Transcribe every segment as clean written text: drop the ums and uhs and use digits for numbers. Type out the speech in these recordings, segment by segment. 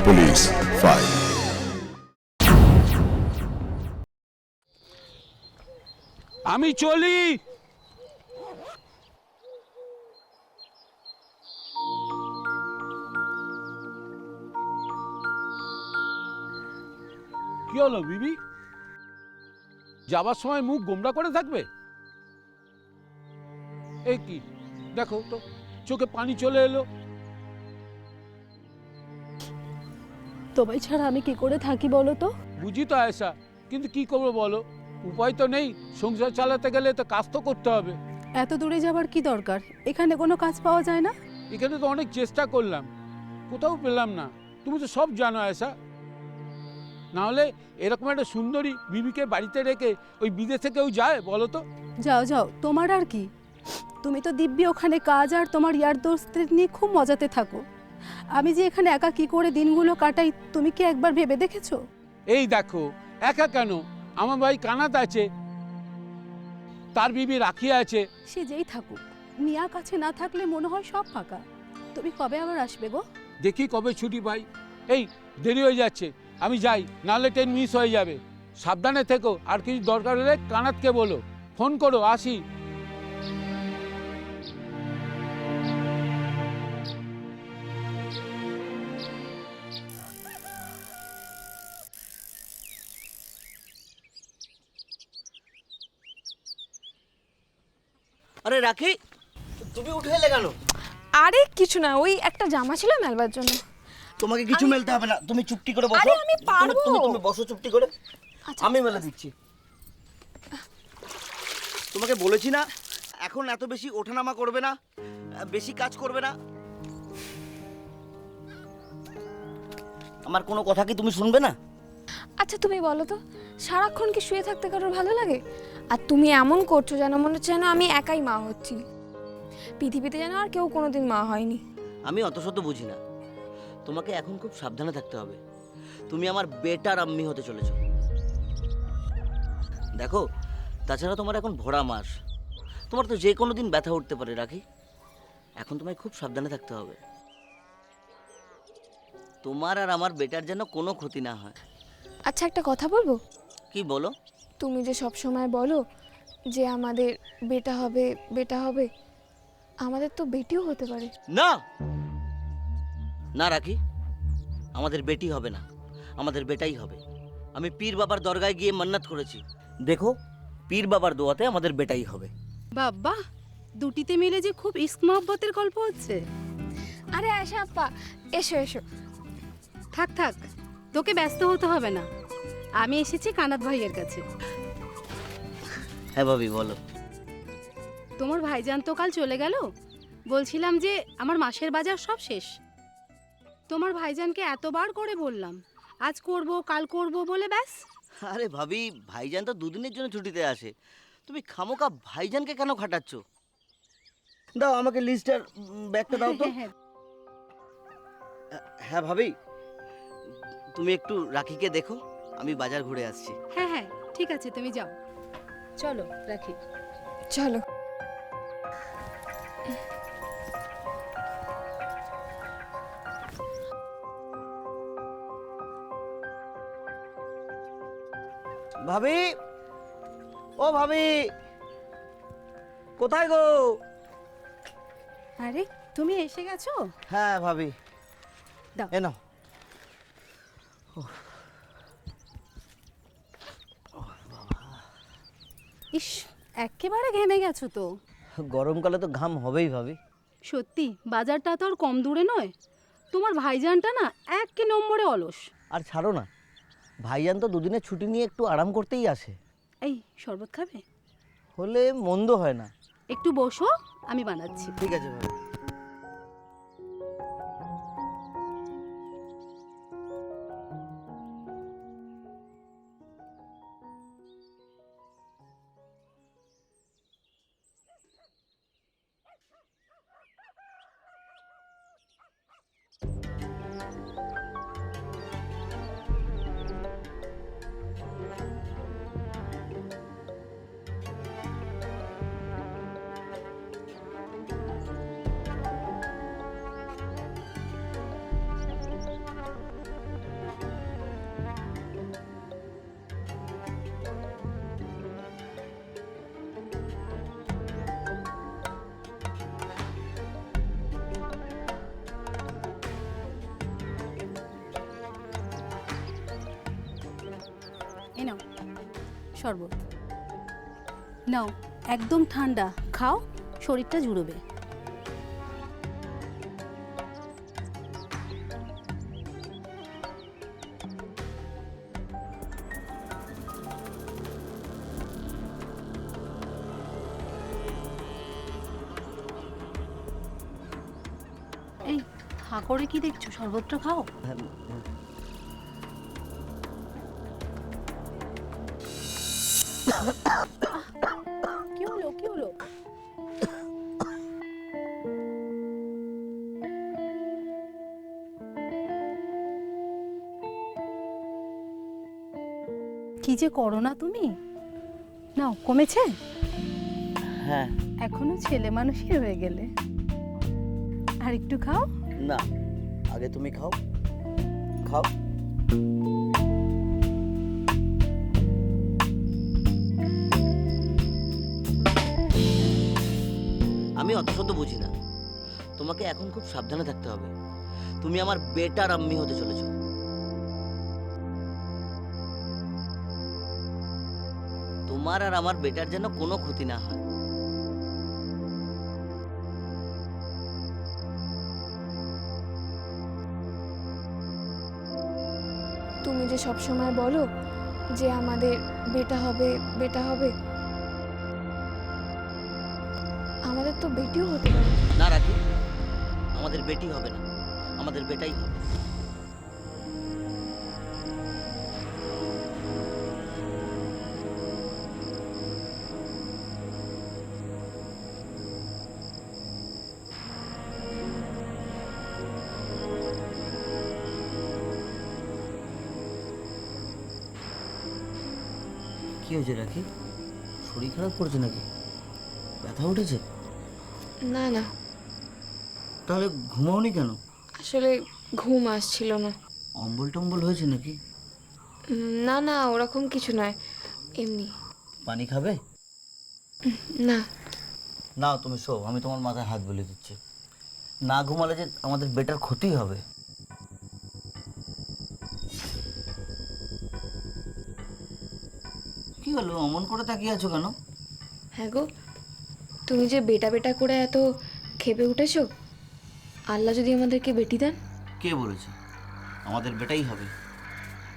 Police file. আমি চলি। কি হলো বিবি, যাবার সময় মুখ গোমড়া করে থাকবে? এই কি দেখো তো, চোখে পানি চলে এলো। তোমায় ছাড়া আমি কি করে থাকি বলো তো? বুঝি তো আয়েশা, কিন্তু কি করবো বলো, উপায় তো নেই। সংসার চালাতে গেলে তো কাজ তো করতে হবে। এত দূরে যাবার কি দরকার? এখানে কোনো কাজ পাওয়া যায় না? এখানে তো অনেক চেষ্টা করলাম, কোথাও পেলাম না। তুমি তো সব জানো আয়েশা। না হলে এরকম একটা সুন্দরী বিবিকে বাড়িতে রেখে ওই বিদেশে কেউ যায় বলো তো? যাও যাও, তোমার আর কি। তুমি তো দিব্যি ওখানে কাজ আর তোমার ইয়ার দোস্তদের নিয়ে খুব মজাতে থাকো। আমি যে এখানে একা কি করে দিনগুলো কাটাই, তুমি কি একবার ভেবে দেখেছো? এই দেখো, একা কেন, আমার ভাই কানাত আছে, তার বিবি রাখি আছে। সে যেই থাকুক, মিয়া কাছে না থাকলে মনে হয় সব ফাঁকা। তুমি কবে আবার আসবে গো? দেখি কবে ছুটি পাই। এই দেরি হয়ে যাচ্ছে, আমি যাই, নাহলে ট্রেন মিস হয়ে যাবে। সাবধানে থেকো, আর কিছু দরকার হলে কানাতকে বলো, ফোন করো, আসি। আরে রাখি, তুমি উঠে এলে কেন? আরে কিছু না, ওই একটা জামা ছিল মেলবার জন্য। তোমাকে কিছু মেলতে হবে না, তুমি চুপটি করে বসো। আরে আমি পারবো। তুমি বসো চুপটি করে, আচ্ছা, আমি মেলে দিচ্ছি। তোমাকে বলেছি না এখন এত বেশি ওঠানামা করবে না, বেশি কাজ করবে না। আমার কোনো কথা কি তুমি শুনবে না? আচ্ছা তুমি বলো তো, সারাক্ষণ কি শুয়ে থাকতে কারোর ভালো লাগে? আর তুমি এমন করছো যেন মনে হচ্ছে যেন আমি একাই মা হচ্ছি, পৃথিবীতে যেন আর কেউ কোনোদিন মা হয়নি। আমি অত শত বুঝি না, তোমাকে এখন খুব সাবধানে থাকতে হবে। তুমি আমার বেটার আম্মি হতে চলেছো। দেখো, তাছাড়া তোমার এখন ভরা মাস, তোমার তো যে কোনো দিন ব্যথা উঠতে পারে রাখি। এখন তোমায় খুব সাবধানে থাকতে হবে, তোমার আর আমার বেটার যেন কোনো ক্ষতি না হয়। আচ্ছা একটা কথা বলবো? কি বলো? তুমি যে সব সময় বলো যে আমাদের বেটা হবে বেটা হবে, আমাদের তো বেটিও হতে পারে। না না রাখি, আমাদের বেটি হবে না, আমাদের বেটাই হবে। আমি পীর বাবার দরগায় গিয়ে মান্নাত করেছি, দেখো পীর বাবার দোয়াতে আমাদের বেটাই হবে। বাবা, দুটিতে মিলে যে খুব ইস্ক মহব্বতের গল্প হচ্ছে। আরে আয়শা আপা, এসো এসো। থাক থাক, তোকে ব্যস্ত হতে হবে না। আমি এসেছি কানাত ভাইয়ের কাছে। হ্যাঁ ভাবি বলো। তোমার ভাইজান তো কাল চলে গেল। বলছিলাম যে আমার মাসের বাজার সব শেষ। তোমার ভাইজানকে এতবার করে বললাম আজ করব কাল করব বলে, ব্যাস। আরে ভাবি, ভাইজান তো দুদিনের জন্য ছুটিতে আসে, তুমি খামোকা ভাইজানকে কেন খাটাচ্ছ? দাও আমাকে লিস্টার ব্যাগটা দাও তো। হ্যাঁ ভাবি, তুমি একটু রাখিকে দেখো, আমি বাজার ঘুরে আসছি। হ্যাঁ হ্যাঁ ঠিক আছে, তুমি যাও। চলো রাখি। চলো। ভাবি, ও ভাবি, কোথায় গো? আরে তুমি এসে গেছো? হ্যাঁ ভাবি, দাও। এ নাও। ইস, একেবারে ঘেমে গেছো তো। গরমকালে তো ঘাম হবেই ভাবি। সত্যি বাজারটা তো আর কম দূরে নয়। তোমার ভাইজানটা না এক নম্বরে অলস। আর ছাড়ো না, ভাইজান তো দুদিনের ছুটি নিয়ে একটু আরাম করতেই আসে। এই শরবত খাবে? হলে মন্দ হয় না। একটু বসো, আমি বানাচ্ছি। ঠিক আছে ভাবি। এ নাও শরবত নাও, একদম ঠান্ডা, খাও, শরীরটা জুড়োবে। এই হা করে কি দেখছো, শরবতটা খাও। কি হলো কি হলো? কি যে করো না তুমি, নাও কমেছে? হ্যাঁ। এখনো ছেলে মানুষই হয়ে গেলে, আর একটু খাও। না, আগে তুমি খাও, খাও। আমি অত শত বুঝি না, তোমাকে এখন খুব সাবধানে থাকতে হবে। তুমি আমার বেটার আম্মি হতে চলেছো। তোমার আর আমার বেটার যেন কোনো ক্ষতি না হয়। তুমি যে সব সময় বলো যে আমাদের বেটা হবে বেটা হবে, আমাদের তো বেটিও হতে পারে। না রাখি, আমাদের বেটি হবে না, আমাদের বেটাই হবে। কি হয়েছে রাখি? শরীর খারাপ করছে নাকি? ব্যথা উঠেছে? না না, তাহলে ঘুমাওনি কেন? আসলে ঘুম আসছিল না। অম্বল টম্বল হয়েছে নাকি? না না, ওরকম কিছু নয়, এমনি। পানি খাবে? না। নাও তুমি শো, আমি তোমার মাথায় হাত বুলিয়ে দিচ্ছি। না ঘুমালে যে আমাদের বেটার ক্ষতি হবে। কি হলো, অমন করে তাকিয়ে আছো কেন? হ্যাঁ গো, তুমি যে বেটা বেটা করে এত খেপে উঠেছো, আল্লাহ যদি আমাদেরকে বেটি দেন? কে বলেছে আমাদের বেটাই হবে?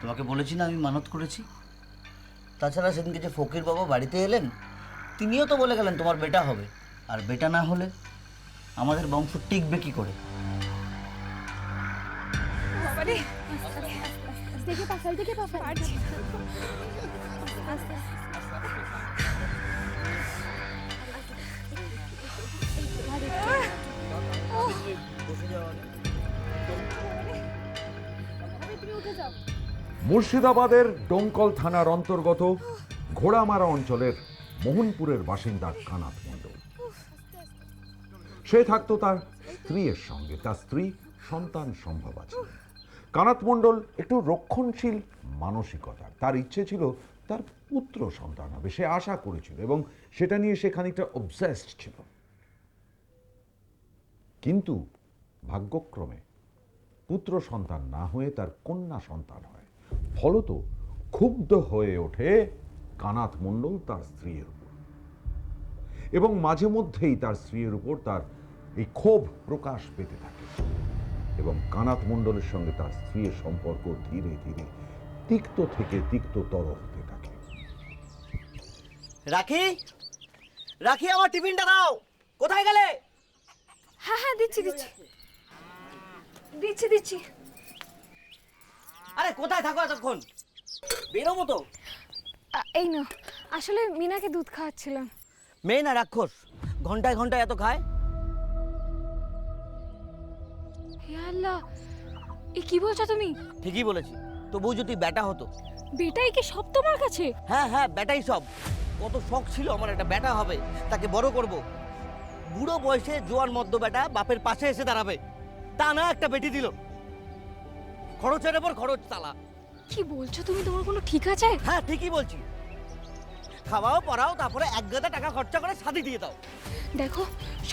তোমাকে বলেছি না আমি মানত করেছি। তাছাড়া সেদিনকে যে ফকির বাবা বাড়িতে এলেন, তিনিও তো বলে গেলেন তোমার বেটা হবে। আর বেটা না হলে আমাদের বংশ টিকবে কি করে? মুর্শিদাবাদের ডোমকল থানার অন্তর্গত ঘোড়ামারা অঞ্চলের মোহনপুরের বাসিন্দা কানাত মণ্ডল। সে থাকতো তার স্ত্রীর সঙ্গে, তার স্ত্রী সন্তান সম্ভব আছে। কানাত মণ্ডল একটু রক্ষণশীল মানসিকতার, তার ইচ্ছে ছিল তার পুত্র সন্তান হবে, সে আশা করেছিল এবং সেটা নিয়ে সে খানিকটা অবসেসড ছিল। কিন্তু ভাগ্যক্রমে পুত্র সন্তান না হয়ে তার কন্যা সন্তান হয়। ফলত ক্ষুব্ধ হয়ে ওঠে কানাত মণ্ডল তার স্ত্রীর উপর, এবং মাঝে মধ্যেই তার স্ত্রীর উপর তার এই ক্ষোভ প্রকাশ পেতে থাকে, এবং কানাত মণ্ডলের সঙ্গে তার স্ত্রীর সম্পর্ক ধীরে ধীরে তিক্ত থেকে তিক্ততর হতে থাকে। রাখি, রাখি, আমার টিফিনটা দাও। কোথায় গেলে? হ্যাঁ হ্যাঁ, দিচ্ছি দিচ্ছি দিচ্ছি দিচ্ছি। আরে কোথায় থাকো এতক্ষণ? বেরোবো তো। এই না, আসলে মিনাকে দুধ খাওয়াচ্ছিলাম। মেয়ে না রাক্ষস, ঘন্টায় ঘন্টায় এত খায়। হে আল্লাহ, এ কি বলছো তুমি? ঠিকই বলেছি, তবু যদি বেটা হতো। বেটাই কি সব তোমার কাছে? হ্যাঁ হ্যাঁ, বেটাই সব। কত শখ ছিল আমার একটা বেটা হবে, তাকে বড় করব। বুড়ো বয়সে জোয়ান মদ্য বেটা বাপের পাশে এসে দাঁড়াবে, তা না একটা বেটি দিল। খরচের ওপর খরচ তালা। কি বলছো তুমি? তোমার কোনো ঠিক আছে? হ্যাঁ ঠিকই বলছি। খাওয়াও পড়াও, তারপরে এক গাদা টাকা খরচা করে শাদি দিয়ে দাও। দেখো,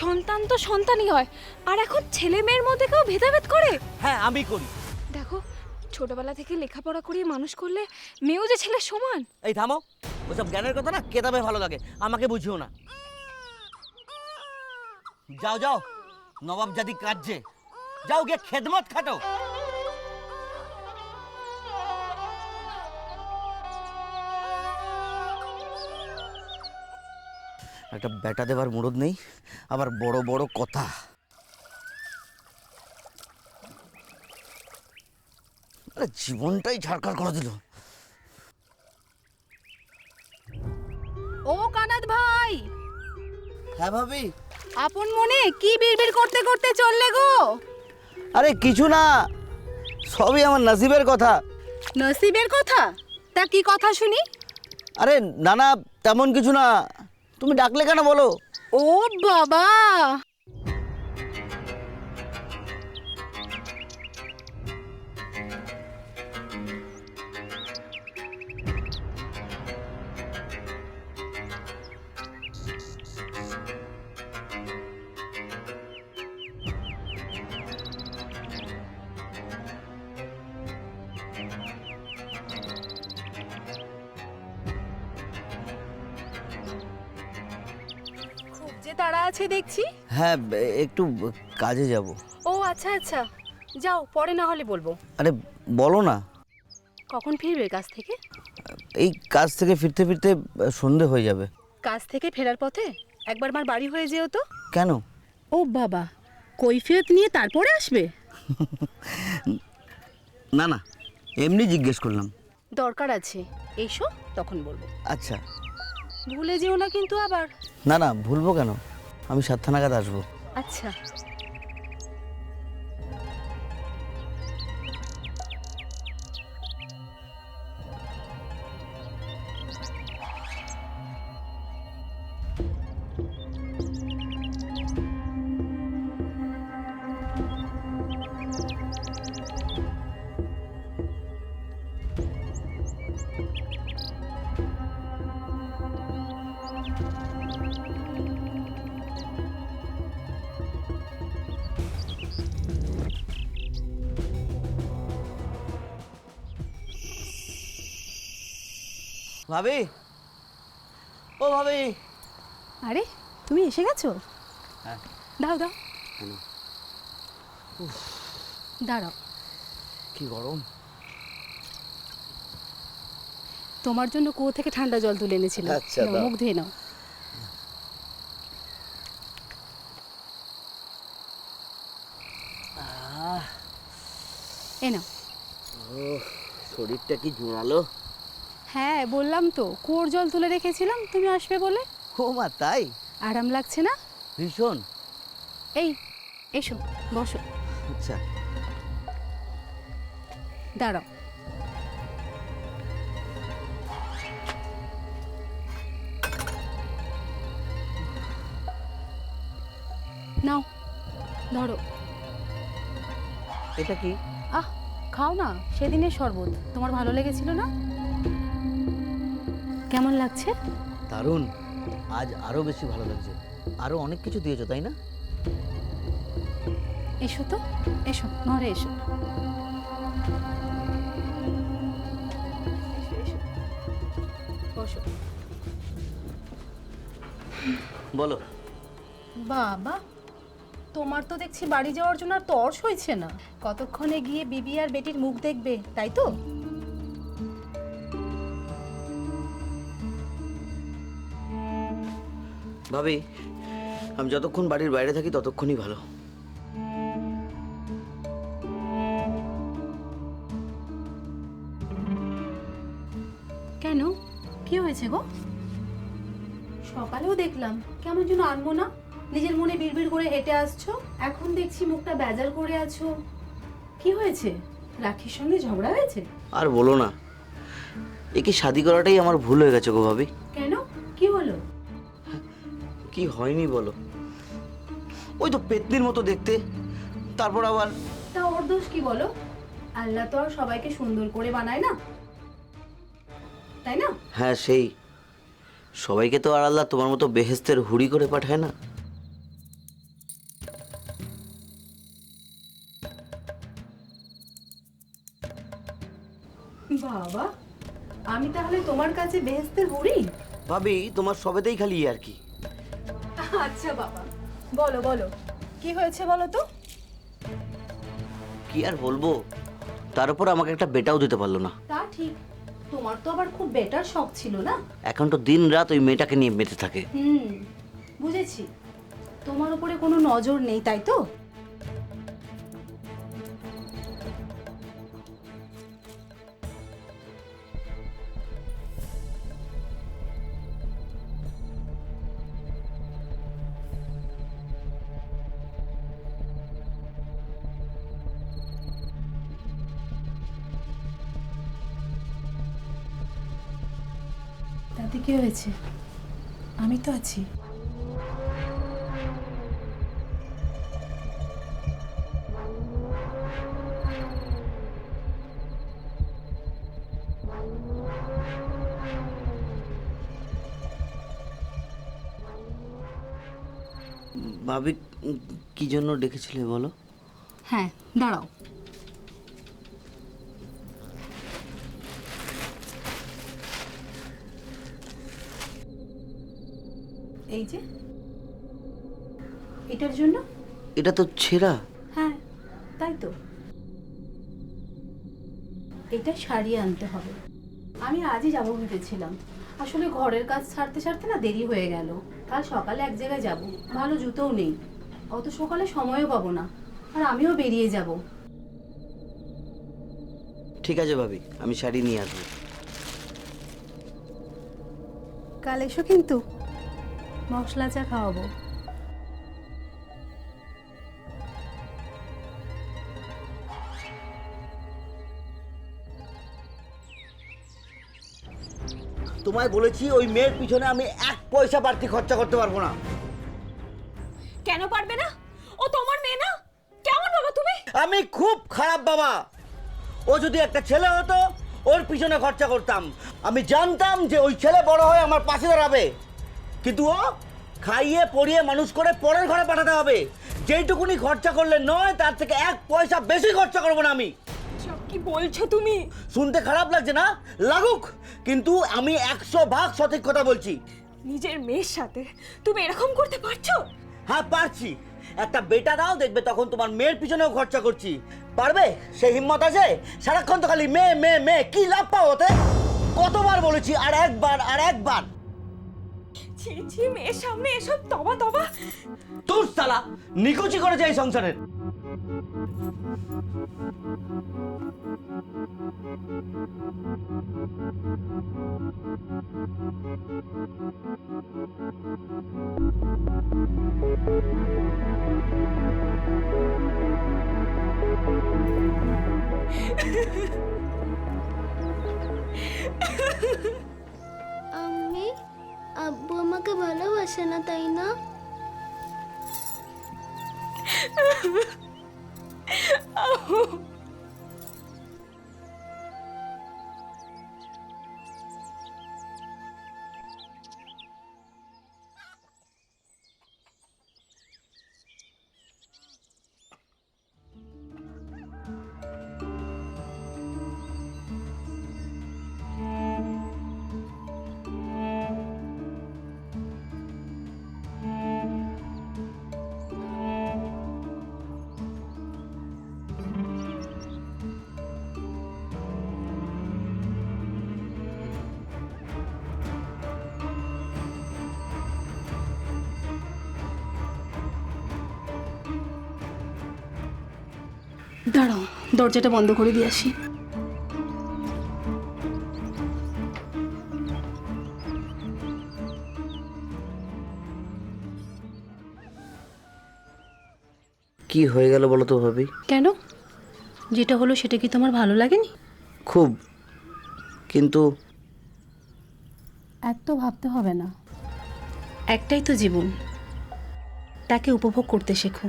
সন্তান তো সন্তানই হয়, আর এখন ছেলে মেয়ের মধ্যে কেউ ভেদাভেদ করে? হ্যাঁ আমি করি। দেখো, ছোটবেলা থেকে লেখাপড়া করিয়ে মানুষ করলে মেয়েও যে ছেলের সমান। এই থামো, ওসব জ্ঞানের কথা না কেতাবে ভালো লাগে, আমাকে বুঝিও না। যাও যাও, নবাব জাদি কাজে যাও, গিয়ে খেদমত খাটো। একটা বেটা দেবার মুরদ নেই, আবার বড় বড় কথা। আরে জীবনটাই ঝাড়খাড় করে দিল। ও কানাত ভাই, হ্যাঁ ভাবি। আপন মনে কি বিড়বিড় করতে করতে চললে গো? আরে কিছু না, সবই আমার নসিবের কথা। নসিবের কথা? তা কি কথা শুনি? আরে না না, তেমন কিছু না। তুমি ডাকলে কেন বলো? ও বাবা, খুব যে তাড়া আছে দেখছি। হ্যাঁ, একটু কাজে যাব। ও আচ্ছা আচ্ছা, যাও, পরে না হলে বলবো। আরে বলো না। কখন ফিরবে কাজ থেকে? এই কাজ থেকে ফিরতে ফিরতে সন্ধে হয়ে যাবে। কাজ থেকে ফেরার পথে একবার আমার বাড়ি হয়ে যেও তো। কেন? ও বাবা, কৈফিয়ত নিয়ে তারপরে আসবে? না না, এমনি জিজ্ঞেস করলাম। দরকার আছে, এসো, তখন বলবো। আচ্ছা। ভুলে যেও না কিন্তু আবার। না না, ভুলবো কেন, আমি 7টা নাগাদ আসবো। আচ্ছা। ভাবি, ও ভাবি। আরে তুমি এসে গেছো? হ্যাঁ। দাও দাও, কেন? দাঁড়াও। কি গরম। তোমার জন্য কুয়ো থেকে ঠান্ডা জল তুলে এনেছিলাম। আচ্ছা, নাও, দাও। মুখ ধুয়ে নাও। এ নাও। শরীরটা কি জোরালো। হ্যাঁ বললাম তো, কুয়োর জল তুলে রেখেছিলাম তুমি আসবে বলে। ও মা, তাই? আরাম লাগছে না? ভীষণ। এই এসো, বসো। আচ্ছা। দাঁড়াও। নাও, ধরো। এটা কি? আহ, খাও না, সেদিনের শরবত, তোমার ভালো লেগেছিল না? কেমন লাগছে? দারুণ। আজ আরো বেশি ভালো লাগছে। আরো অনেক কিছু দিয়েছো, তাই না? এসো তো, এসো, ঘরে এসো। এসো, এসো, বসো। বলো। বাবা, তোমার তো দেখছি বাড়ি যাওয়ার জন্য আর তর্স হয়েছে না। কতক্ষণে গিয়ে বিবি আর বেটির মুখ দেখবে, তাই তো? ভাবি, আমি যতক্ষণ বাড়ির বাইরে থাকি ততক্ষণই ভালো। কেন, কি হয়েছে গো? সকালেও দেখলাম কেমন যেন আনবো না, নিজের মনে বিড়বিড় করে হেঁটে আসছো। এখন দেখছি মুখটা বেজার করে আছো। কি হয়েছে? রাখির সঙ্গে ঝগড়া হয়েছে? আর বলো না, একে শাদি করাটাই আমার ভুল হয়ে গেছে গো ভাবি। কেন, কি হলো? কি হয়নি বলো? ওই তো পেতনির মতো দেখতে, তারপর আবার। তা ওর দোষ কি বলো? আল্লাহ তো আর সবাইকে সুন্দর করে বানায় না, তাই না? হ্যাঁ, সেই সবাইকে তো আর আল্লাহ তোমার মতো বেহেস্তের হুড়ি করে পাঠায় না। বাবা, আমি তাহলে তোমার কাছে বেহেস্তের হুড়ি? ভাবি তোমার সবেতেই খালি আর কি। আচ্ছা বাবা, বলো বলো, কি হয়েছে বলো তো। কি আর বলবো, তার উপর আমাকে একটা বেটাও দিতে পারলো না। তা ঠিক, তোমার তো আবার খুব বেটার শখ ছিল না? এখন তো দিন রাত ওই মেয়েটাকে নিয়ে মেতে থাকে। বুঝেছি, তোমার উপরে কোনো নজর নেই, তাই তো? তাতে কি হয়েছে, আমি তো আছি। ভাবি কি জন্য ডেকেছিলে বলো? হ্যাঁ, দাঁড়াও। এই যে, এটার জন্য। এটা তো ছেঁড়া। হ্যাঁ, তাই তো। এটা সারিয়ে আনতে হবে। আমি আজই যাবো ভেবেছিলাম, আসলে ঘরের কাজ ছাড়তে ছাড়তে না দেরি হয়ে গেল। কাল সকালে এক জায়গায় যাব, ভালো জুতোও নেই, অত সকালে সময়ও পাবো না, আর আমিও বেরিয়ে যাব। ঠিক আছে ভাবি, আমি শাড়ি নিয়ে আসবো। কাল এসো কিন্তু, মশলা চা খাওয়াবো। তোমায় বলেছি ওই মেয়ের পিছনে আমি 1 পয়সা বাড়তি খরচা করতে পারবো না। কেন পারবে না? ও তোমার মেয়ে না? কেমন বাবা তুমি? আমি খুব খারাপ বাবা। ও যদি একটা ছেলে হতো, ওর পিছনে খরচা করতাম। আমি জানতাম যে ওই ছেলে বড় হয়ে আমার পাশে দাঁড়াবে, কিন্তু ও খাইয়ে পরিয়ে মানুষ করে পরের ঘরে পাঠাতে হবে। যেইটুকুনি খরচা করলে নয়, তার থেকে 1 পয়সা বেশি খরচা করবো না আমি। সব কি বলছো তুমি? শুনতে খারাপ লাগছে না? লাগুক, কিন্তু আমি 100 ভাগ সঠিক কথা বলছি। নিজের মেয়ের সাথে তুমি এরকম করতে পারছো? হ্যাঁ পারছি। একটা বেটা দাও, দেখবে তখন তোমার মেয়ের পিছনেও খরচা করছি। পারবে? সেই হিম্মত আছে? সারাক্ষণ তো খালি মেয়ে মেয়ে মেয়ে, কি লাভ পাও ওতে? কতবার বলেছি, আর একবার আর একবার। ছি ছি, মেয়ের সামনে এসব তবা তবা। তোর সালা নিকুচি করেছে এই সংসারের। আম্মি, আব্বু আমাকে ভালোবাসে না, তাই না? দাঁড়াও, দরজাটা বন্ধ করে দিয়ে আসি। কি হয়ে গেল বলো তো ভাবি? কেন, যেটা হলো সেটা কি তোমার ভালো লাগেনি? খুব, কিন্তু এত ভাবতে হবে না, একটাই তো জীবন, তাকে উপভোগ করতে শেখো।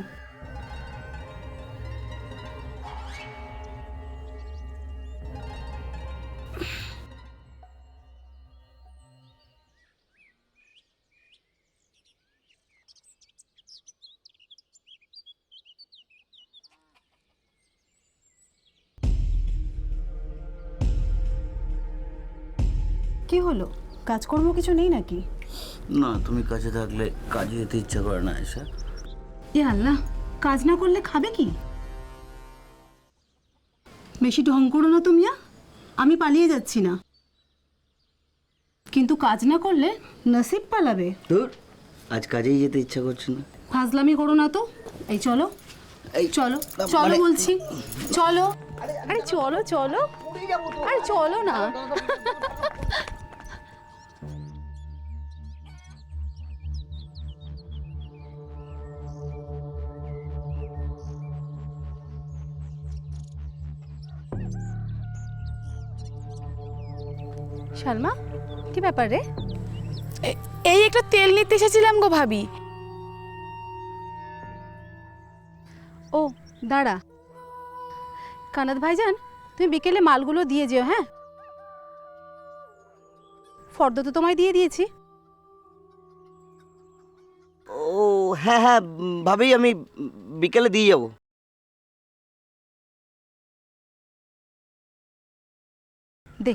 কি হলো, কাজকর্ম কিছু নেই নাকি? না, তুমি কাছে থাকলে কাজে যেতে ইচ্ছা করে না আয়েশা। এ আল্লাহ, কাজ না করলে খাবে কি? বেশি ঢং করো না তুমি। আমি পালিয়ে যাচ্ছি না, কিন্তু কাজ না করলে নসিব পালাবে। ধুর, আজ কাজেই যেতে ইচ্ছা করছে না। ফাজলামি করো না তো। এই চলো, এই চলো চলো বলছি, চলো। আরে চলো চলো, আরে চলো না। শালমা, কি ব্যাপার রে? এই একটা তেল নিতে এসেছিলাম গো ভাবি। ও দাঁড়া, কানাত ভাইজান, তুমি বিকেলে মালগুলো দিয়ে যেও। হ্যাঁ, ফর্দ তো তোমায় দিয়ে দিয়েছি। ও হ্যাঁ হ্যাঁ ভাবি, আমি বিকেলে দিয়ে যাবো। দে।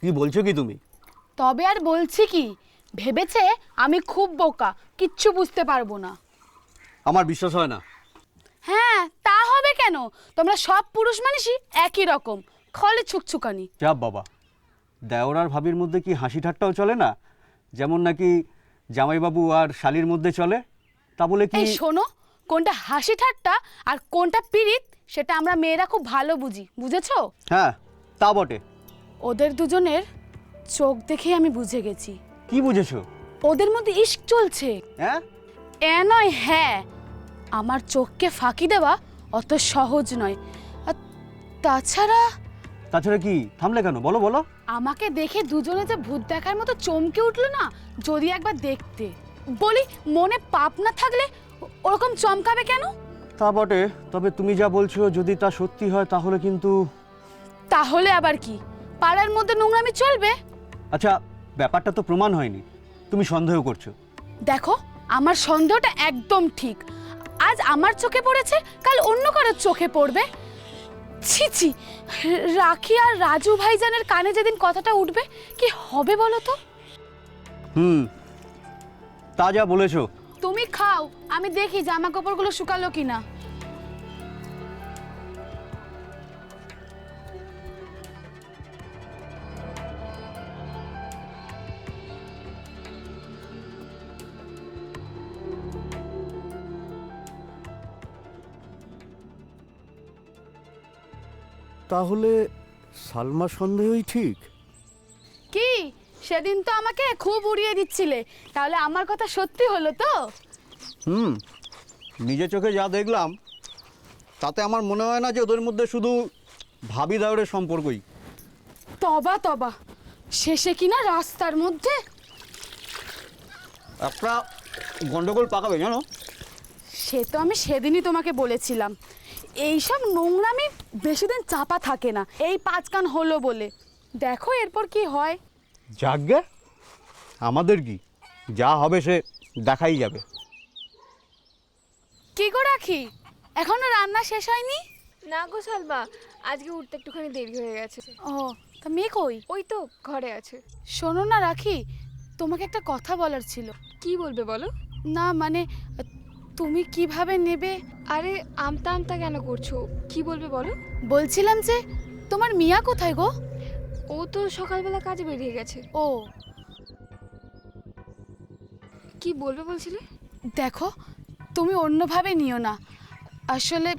কি বলছো কি তুমি? তবে আর বলছি কি, ভেবেছে আমি খুব বোকা, কিচ্ছু বুঝতে পারবো না। আমার বিশ্বাস হয় না। হ্যাঁ, তা হবে কেন? তোমরা সব পুরুষ মানুষই একই রকম, খলে ছুকছুকানি। চাপ বাবা, দেওর আর ভাবির মধ্যে কি হাসি ঠাট্টাও চলে না? যেমন নাকি জামাইবাবু আর শালির মধ্যে চলে। তা বলে কি? এই শোনো, কোনটা হাসি ঠাট্টা আর কোনটা পিরিত সেটা আমরা মেয়েরা খুব ভালো বুঝি, বুঝেছো? হ্যাঁ, তা বটে। ওদের দুজনের চোখ দেখেই আমি বুঝে গেছি। কি বুঝেছো? ওদের মধ্যে ইশক চলছে। হ্যাঁ, এ নয় হ্যাঁ, আমার চোখকে ফাঁকি দেওয়া অত সহজ নয়। আর তাছাড়া তাছাড়া কি? থামলে কেন? বলো বলো। আমাকে দেখে দুজনে যে ভূত দেখার মতো চমকে উঠলো না, যদি একবার দেখতে। বলি, মনে পাপ না থাকলে ওরকম চমকাবে কেন? তা বটে, তবে তুমি যা বলছো যদি তা সত্যি হয় তাহলে কিন্তু। তাহলে আবার কি, পাড়ার মধ্যে নোংরামি চলবে? আচ্ছা, ব্যাপারটা তো প্রমাণ হয়নি, তুমি সন্দেহ করছো। দেখো, আমার সন্দেহটা একদম ঠিক। আজ আমার চোখে পড়েছে, কাল অন্য কারোর চোখে পড়বে। ছি ছি, রাখি আর রাজু ভাইজানের কানে যেদিন কথাটা উঠবে, কি হবে বলো তো? তা যা বলেছো। তুমি খাও, আমি দেখি জামা কাপড়গুলো শুকালো কিনা। তাহলে সালমা সন্দেহই ঠিক। কি, সেদিন তো আমাকে খুব উড়িয়ে দিচ্ছিলে, তাহলে আমার কথা সত্যি হলো তো? নিজে চোখে যা দেখলাম তাতে আমার মনে হয় না যে ওদের মধ্যে শুধু ভাবি দাওরের সম্পর্কই। তবা তবা, শেষে কিনা রাস্তার মধ্যে। একটা গন্ডগোল পাকাবে জানো। সে তো আমি সেদিনই তোমাকে বলেছিলাম, এইসব নোংরামি বেশি দিন চাপা থাকে না। এই 5 কান হলো বলে, দেখো এরপর কি হয়। যাকগে, আমাদের কি, যা হবে সে দেখাই যাবে। কি গো রাখি, এখনো রান্না শেষ হয়নি? না গো সালমা, আজকে উঠতে একটুখানি দেরি হয়ে গেছে। ও, তা মেয়ে কই? ওই তো ঘরে আছে। শোনো না রাখি, তোমাকে একটা কথা বলার ছিল। কি বলবে বলো? না মানে, তুমি কিভাবে নেবে? আরে আমতা আমতা কেন করছো? কি বলবে বলো? বলছিলাম যে, তোমার মিয়া কোথায় গো? ও তো সকালবেলা কাজে বেরিয়ে গেছে। ও, কি বলবে বলছিলে? দেখো, তুমি অন্যভাবে নিও না। আসলে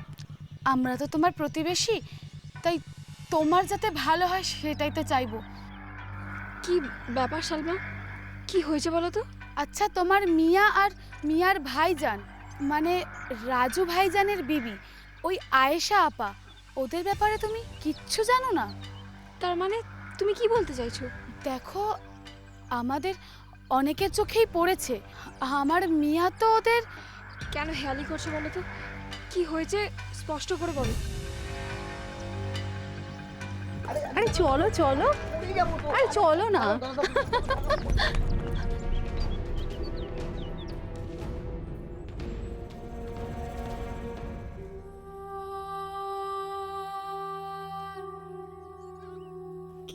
আমরা তো তোমার প্রতিবেশী, তাই তোমার যাতে ভালো হয় সেটাই তো চাইবো। কি ব্যাপার সালমা, কি হয়েছে বলো তো? আচ্ছা, তোমার মিয়া আর মিয়ার ভাইজান, মানে রাজু ভাইজানের বিবি, ওই আয়েশা আপা, ওদের ব্যাপারে তুমি কিচ্ছু জানো না? তার মানে তুমি কি বলতে চাইছো? দেখো, আমাদের অনেকের চোখেই পড়েছে, আমার মিয়া তো ওদের। কেন হেয়ালি করছো বলো তো? কি হয়েছে স্পষ্ট করে বলো। আরে চলো চলো, আরে চলো না।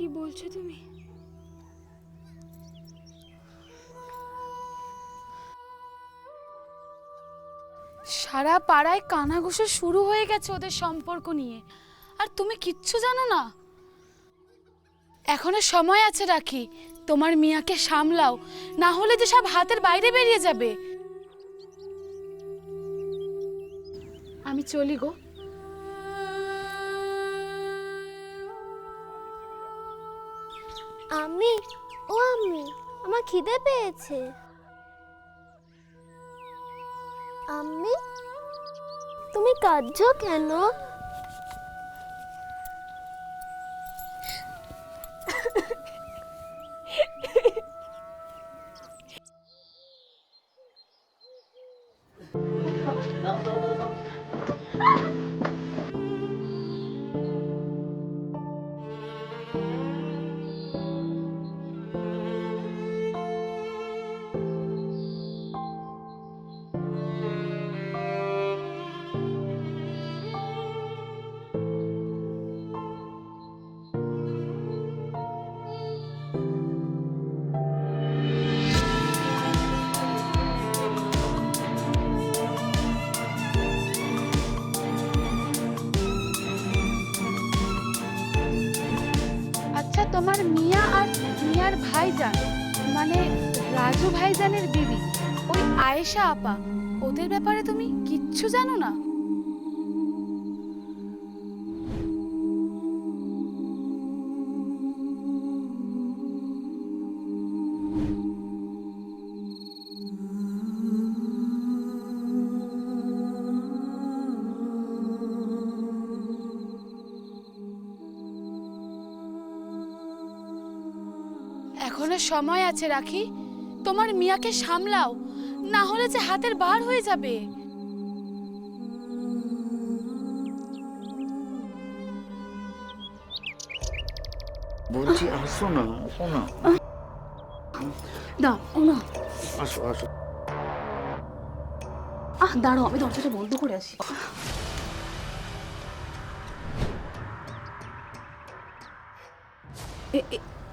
কি বলছো তুমি? সারা পাড়ায় কানাঘুষো শুরু হয়ে গেছে ওদের সম্পর্ক নিয়ে, আর তুমি কিচ্ছু জানো না। এখনো সময় আছে রাখি, তোমার মিয়াকে সামলাও, না হলে যে সব হাতের বাইরে বেরিয়ে যাবে। আমি চলি গো। আমি আমার খিদে পেয়েছে। আমি তুমি কাঁদছো কেন? আচ্ছা, তোমার মিয়া আর মিয়ার ভাইজান, মানে রাজু ভাইজানের বিবি, ওই আয়েশা আপা, ওদের ব্যাপারে তুমি কিচ্ছু জানো না? এখনো সময় আছে রাখি, তোমার মিয়াকে সামলাও, না হলে যে হাতের বার হয়ে যাবে। বলছি আসো না, আসো না, না আসো আসো। দাঁড়াও, আমি দরজাটা বন্ধ করে আসি।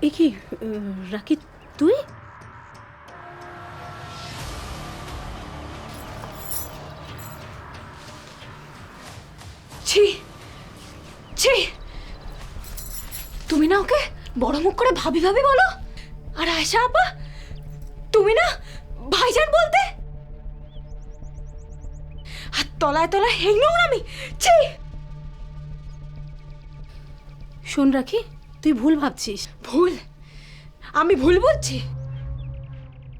এ কি রাখি, তুই? ছি ছি, তুমি না ওকে বড় মুখ করে ভাবি ভাবি বলো? আর আয়েশা আপা, তুমি না ভাইজান বলতে? আর তলায় তলায় হেংনো আমি। ছি! শোন রাখি, তুই ভুল ভাবছিস। ভুল? আমি ভুল বলছি?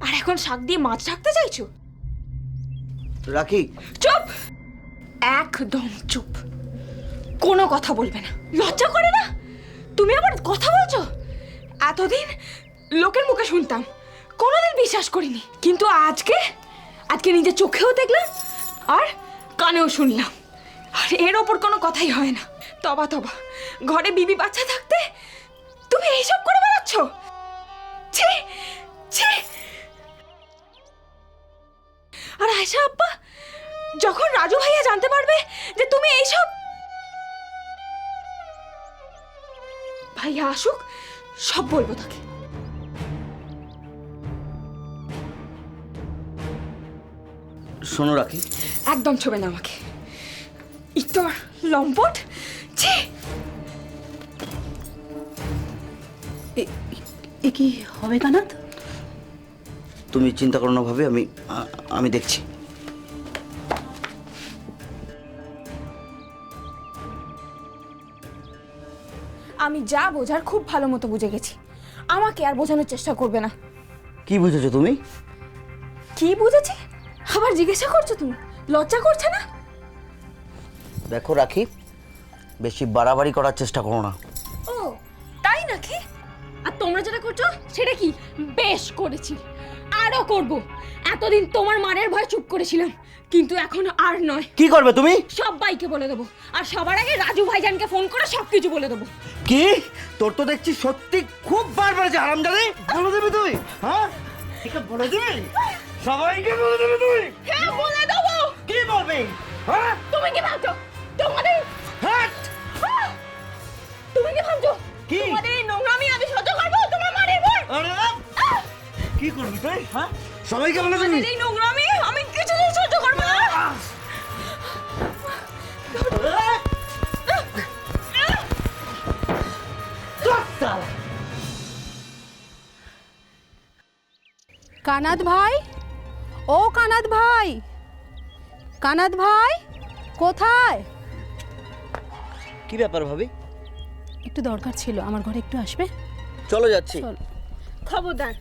আর এখন শাক দিয়ে মাছ রাখতে চাইছো? রাখি, চুপ! একদম চুপ, কোনো কথা বলবে না। লজ্জা করে না? তুমি আবার কথা বলছো? এতদিন লোকের মুখে শুনতাম, কোনোদিন বিশ্বাস করিনি, কিন্তু আজকে নিজের চোখেও দেখলাম আর কানেও শুনলাম, আর এর ওপর কোনো কথাই হয় না। তবা তবা, ঘরে বিবি বাচ্চা থাকতে তুমি এইসব করে বেড়াচ্ছ? ছি ছি! আর আয়েশা আব্বা, যখন রাজু ভাইয়া জানতে পারবে যে তুমি এইসব, ভাইয়া আসুক, সব বলবো তাকে। শোনো রাখি, একদম ছবে না আমাকে, ইতর লম্পট। ছি! এ কি হবে কানাত? তুমি চিন্তা করো না ভাবে, আমি দেখছি। আমি যা বোঝার খুব ভালো মতো বুঝে গেছি, আমাকে আর বোঝানোর চেষ্টা করবে না। কি বুঝেছো তুমি? কি বুঝেছি আবার জিজ্ঞাসা করছো তুমি? লজ্জা করছে না? দেখো রাখি, বেশি বাড়াবাড়ি করার চেষ্টা করো না। ও তাই নাকি? আর তোমরা যেটা করছো সেটা কি? বেশ করেছি, আরো করব। এতদিন তোমার মানের ভয় চুপ করেছিলাম, কিন্তু এখন আর নয়। কি করবে তুমি? সবাইকে বলে দেবো, আর সবার আগে রাজু ভাইজানকে ফোন করে সবকিছু বলে দেবো। কি? তোর তো দেখছি সত্যি খুব বার বেড়েছে হারামজাদে। বলে দিবি তুই? হ্যাঁ, ঠিক বলে দিবি, সবাইকে বলে দিবি তুই? হ্যাঁ বলে দেবো। কি বলবি? হ্যাঁ, তুমি কি ভাবছো তোমাদের, হাট! তুমি কি ভাবছো কি? তোমাদের এই নোংরামি সবাইকে বলে দিবি এই নোংরামি আমি কিছুতেই সহ্য করবো না। কানাত ভাই, ও কানাত ভাই, কানাত ভাই কোথায়? কি ব্যাপার ভাবি? একটু দরকার ছিল, আমার ঘরে একটু আসবে? চলো যাচ্ছি। চল। খবরদার।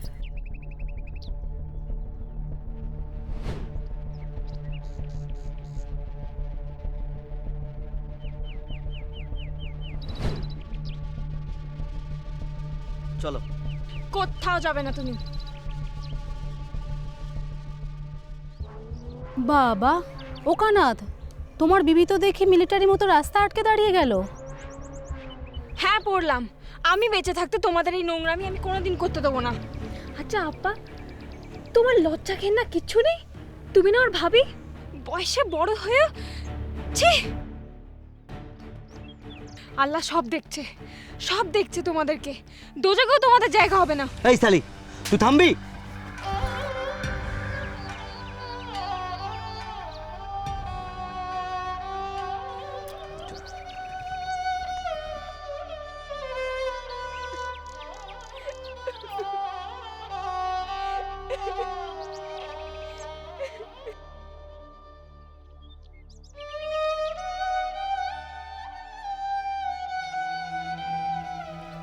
চলো। কোথাও যাবে না তুমি। বাবা, ও কানাত, তোমার বিবি তো দেখি মিলিটারি মতো রাস্তা আটকে দাঁড়িয়ে গেল। হ্যাঁ পড়লাম, আমি বেঁচে থাকতে তোমাদের এই নোংরামি আমি কোনোদিন করতে দেবো না। আচ্ছা আব্বা, তোমার লজ্জা ঘেন্না কিচ্ছু নেই? তুমি না ওর ভাবি, বয়সে বড় হয়ে ছি। আল্লাহ সব দেখছে, সব দেখছে তোমাদেরকে। দোজাকেও তোমাদের জায়গা হবে না। এই সালি, তুই থামবি?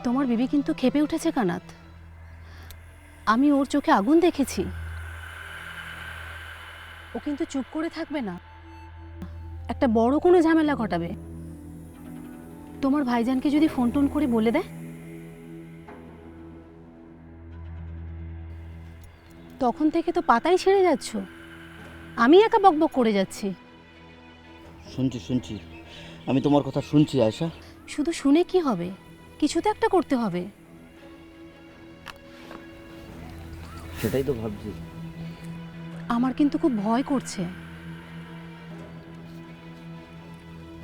তোমার বিবি কিন্তু ক্ষেপে উঠেছে কানাত। আমি ওর চোখে আগুন দেখেছি। ও কিন্তু চুপ করে থাকবে না, একটা বড় কোনো ঝামেলা ঘটাবে। তোমার ভাইজানকে যদি ফোন টোন করে বলে দেয়, তখন থেকে তো পাতাই ছেড়ে যাচ্ছ, আমি একা বকবক করে যাচ্ছি। শুনছি শুনছি, আমি তোমার কথা শুনছি আয়শা। শুধু শুনে কি হবে, কিছু তো একটা করতে হবে। সেটাই তো ভাবছি। আমার কিন্তু খুব ভয় করছে।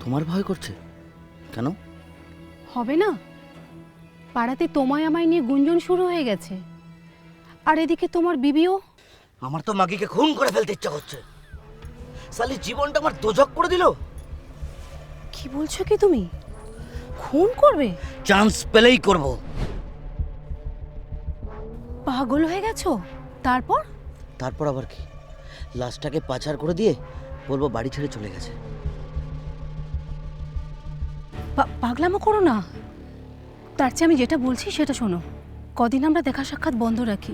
তোমার ভয় করছে কেন? হবে না, পাড়াতে তোমায় আমায় নিয়ে গুঞ্জন শুরু হয়ে গেছে, আর এদিকে তোমার বিবিও। আমার তো মাগিকে খুন করে ফেলতে ইচ্ছা করছে। সালি জীবনটা আমার দোজক করে দিল। কি বলছো কি তুমি? খুন করবে? চান্স পেলেই করব। পাগল হয়ে গেছো? তারপর? তারপর আবার কি? লাশটাকে পাচার করে দিয়ে বলবো বাড়ি ছেড়ে চলে গেছে। পাগলামো করো না। তার চেয়ে আমি যেটা বলছি সেটা শোনো। কদিন আমরা দেখা সাক্ষাৎ বন্ধ রাখি,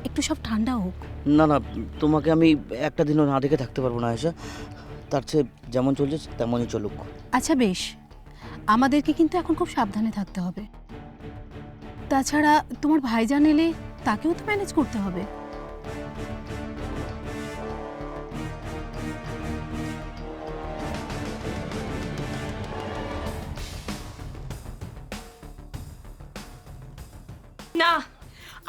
একটু সব ঠান্ডা হোক। না না, তোমাকে আমি একটা দিনও না দেখে থাকতে পারবো না আয়শা। তার চেয়ে যেমন চলছে তেমনই চলুক। আচ্ছা বেশ, আমাদেরকে কিন্তু এখন খুব সাবধানে থাকতে হবে। তাছাড়া তোমার ভাইজান এলে তাকেও তো ম্যানেজ করতে হবে। না,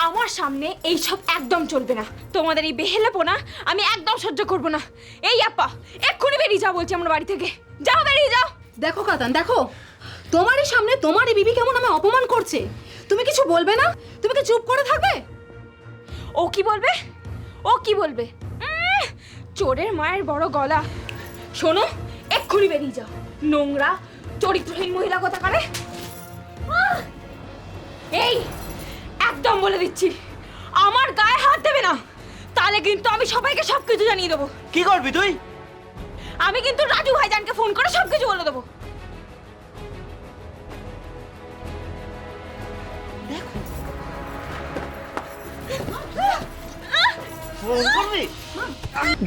আমার সামনে এইসব একদম চলবে না। তোমাদের এই বেহেলাপনা আমি একদম সহ্য করব না। এই আপা, এক্ষুনি বেরিয়ে যাও বলছি আমার বাড়ি থেকে। যাও, বেরিয়ে যাও। দেখো কাতান, দেখো তোমারই সামনে তোমারই বিবি কেমন আমায় অপমান করছে। তুমি কিছু বলবে না? তুমি কি চুপ করে থাকবে? ও কি বলবে? ও কি বলবে? চোরের মায়ের বড় গলা। শোনো, এক্ষুনি বেরিয়ে যাও। নোংরা চরিত্রহীন মহিলা কোথাকারে। এই একদম বলে দিচ্ছি, আমার গায়ে হাত দেবে না, তাহলে কিন্তু আমি সবাইকে সবকিছু জানিয়ে দেবো। কি করবি তুই? আমি কিন্তু রাজু ভাইজানকে ফোন করে সবকিছু বলে দেবো।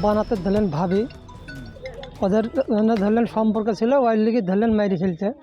বানাতে ধরলেন ভাবি, ওদের ধরলেন সম্পর্ক ছিল, ওই লিগে ধরলেন মাইরে ফেলতে।